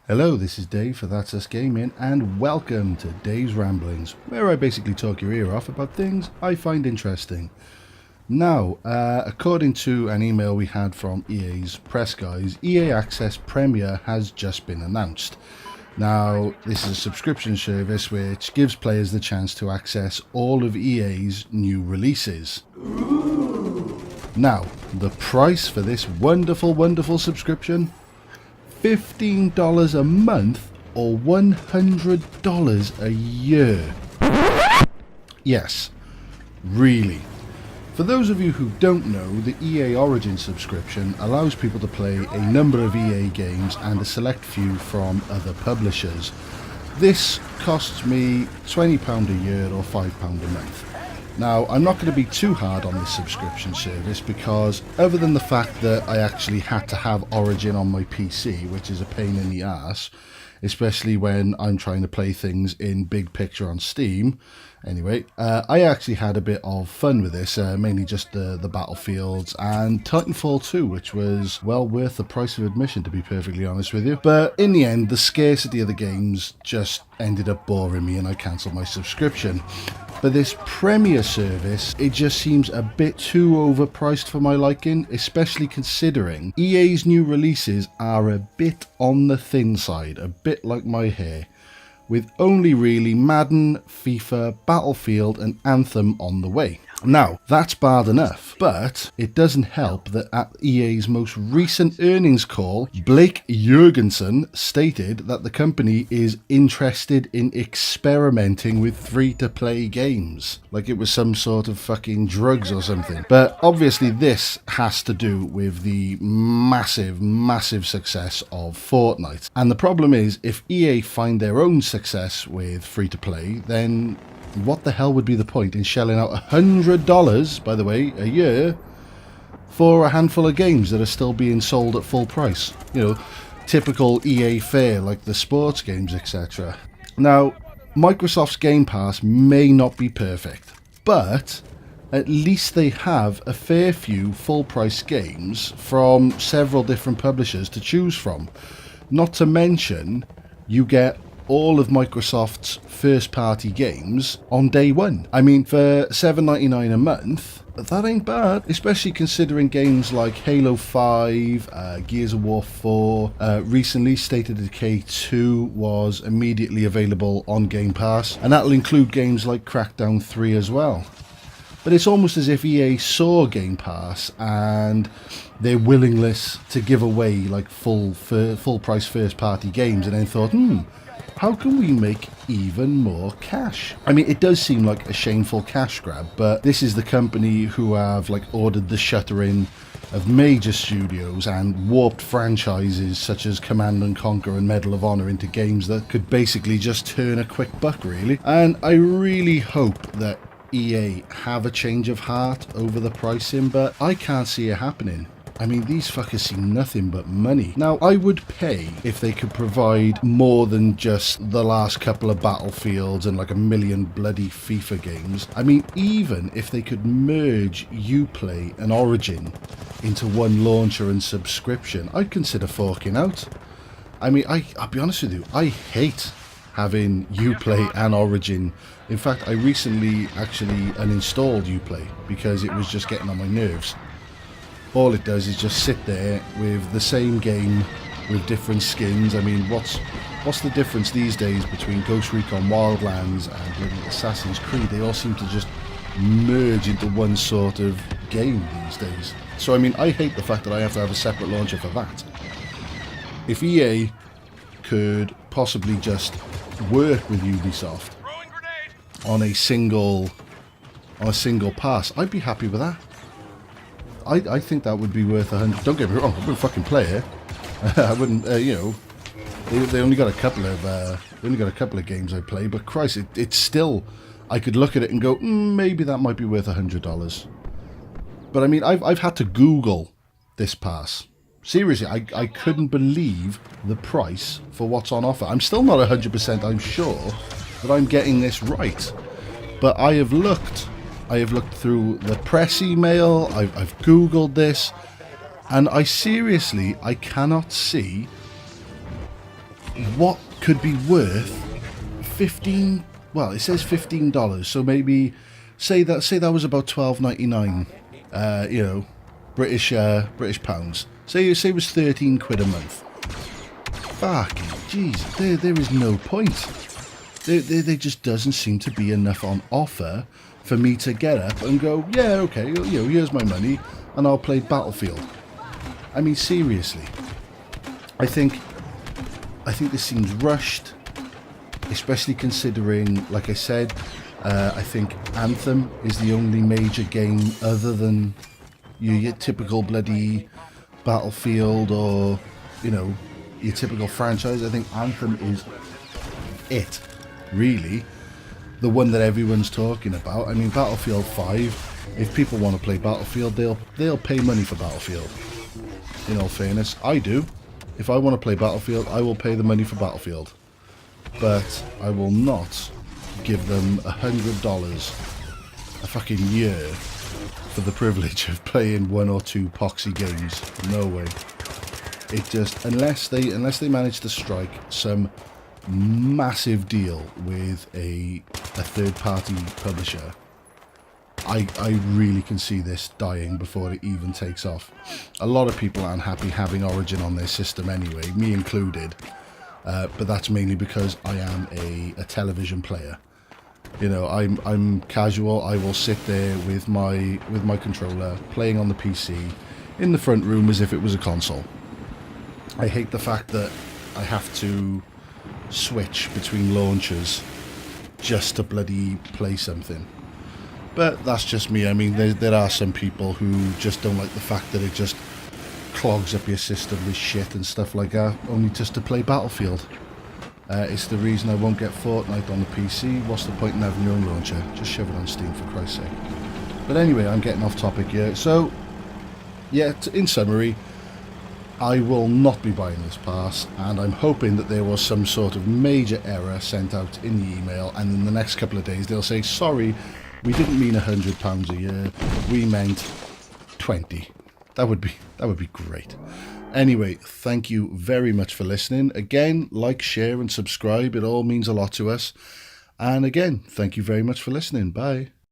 Hello, this is Dave for That's Us Gaming, and welcome to Dave's Ramblings, where I basically talk your ear off about things I find interesting. Now, according to an email we had from EA's press guys, EA Access Premier has just been announced. Now, this is a subscription service which gives players the chance to access all of EA's new releases. Now, the price for this wonderful subscription? $15 a month or $100 a year. Yes, really. For those of you who don't know, the EA Origin subscription allows people to play a number of EA games and a select few from other publishers. This costs me £20 a year or £5 a month. Now, I'm not going to be too hard on this subscription service because other than the fact that I actually had to have Origin on my PC, which is a pain in the arse, especially when I'm trying to play things in big picture on Steam. Anyway, I actually had a bit of fun with this, mainly just the Battlefields and Titanfall 2, which was well worth the price of admission, to be perfectly honest with you. But in the end, the scarcity of the games just ended up boring me and I cancelled my subscription. But this Premier service, it just seems a bit too overpriced for my liking, especially considering EA's new releases are a bit on the thin side, a bit like my hair, with only really Madden, FIFA, Battlefield and Anthem on the way. Now, that's bad enough, but it doesn't help that at EA's most recent earnings call, Blake Jurgensen stated that the company is interested in experimenting with free-to-play games. Like it was some sort of fucking drugs or something. But obviously this has to do with the massive success of Fortnite. And the problem is, if EA find their own success with free-to-play, then what the hell would be the point in shelling out $100, by the way, a year for a handful of games that are still being sold at full price? You know, typical EA fare like the sports games, etc. Now, Microsoft's Game Pass may not be perfect, but at least they have a fair few full price games from several different publishers to choose from. Not to mention, you get all of Microsoft's first-party games on day one. I mean, for $7.99 a month, that ain't bad, especially considering games like Halo 5, Gears of War 4, recently State of Decay 2 was immediately available on Game Pass, and that'll include games like Crackdown 3 as well. But it's almost as if EA saw Game Pass and their willingness to give away like full price first-party games and then thought, how can we make even more cash? I mean, it does seem like a shameful cash grab, but this is the company who have like ordered the shuttering of major studios and warped franchises such as Command & Conquer and Medal of Honor into games that could basically just turn a quick buck, really. And I really hope that EA have a change of heart over the pricing, but I can't see it happening. I mean, these fuckers see nothing but money. Now, I would pay if they could provide more than just the last couple of Battlefields and like a million bloody FIFA games. I mean, even if they could merge Uplay and Origin into one launcher and subscription, I'd consider forking out. I mean, I'll be honest with you, I hate having Uplay and Origin. In fact, I recently actually uninstalled Uplay because it was just getting on my nerves. All it does is just sit there with the same game with different skins. I mean, what's the difference these days between Ghost Recon Wildlands and Assassin's Creed? They all seem to just merge into one sort of game these days. So I mean, I hate the fact that I have to have a separate launcher for that. If EA could possibly just work with Ubisoft on a single pass, I'd be happy with that. I think that would be worth 100. Don't get me wrong, I wouldn't fucking play it. I wouldn't, they only got a couple of games I play, but Christ, it's still, I could look at it and go, maybe that might be worth $100. But I mean, I've had to Google this pass. Seriously, I couldn't believe the price for what's on offer. I'm still not 100% I'm sure that I'm getting this right, but I have looked through the press email, I've Googled this, and I cannot see what could be worth 15, well, it says $15, so maybe say that was about £12.99, you know, British pounds. Say it was 13 quid a month. Fucking jeez, there is no point. There just doesn't seem to be enough on offer for me to get up and go, yeah, okay, you know, here's my money, and I'll play Battlefield. I mean, seriously, I think this seems rushed, especially considering, like I said, I think Anthem is the only major game other than your typical bloody Battlefield or, you know, your typical franchise. I think Anthem is it, really. The one that everyone's talking about. I mean, Battlefield 5, if people want to play Battlefield, they'll pay money for Battlefield. In all fairness, I do. If I want to play Battlefield, I will pay the money for Battlefield. But I will not give them $100 a fucking year for the privilege of playing one or two poxy games. No way. It just, unless they manage to strike some massive deal with a third-party publisher, I really can see this dying before it even takes off. A lot of people aren't happy having Origin on their system anyway, me included. But that's mainly because I am a television player. You know, I'm casual. I will sit there with my controller playing on the PC in the front room as if it was a console. I hate the fact that I have to switch between launchers just to bloody play something. But that's just me. I mean, there are some people who just don't like the fact that it just clogs up your system with shit and stuff like that, only just to play Battlefield. It's the reason I won't get Fortnite on the PC. What's the point in having your own launcher? Just shove it on Steam, for Christ's sake. But anyway, I'm getting off topic here. So, yeah, in summary, I will not be buying this pass, and I'm hoping that there was some sort of major error sent out in the email, and in the next couple of days they'll say, sorry, we didn't mean £100 a year, we meant 20. That would be great. Anyway, thank you very much for listening. Again, like, share and subscribe. It all means a lot to us. And again, thank you very much for listening. Bye.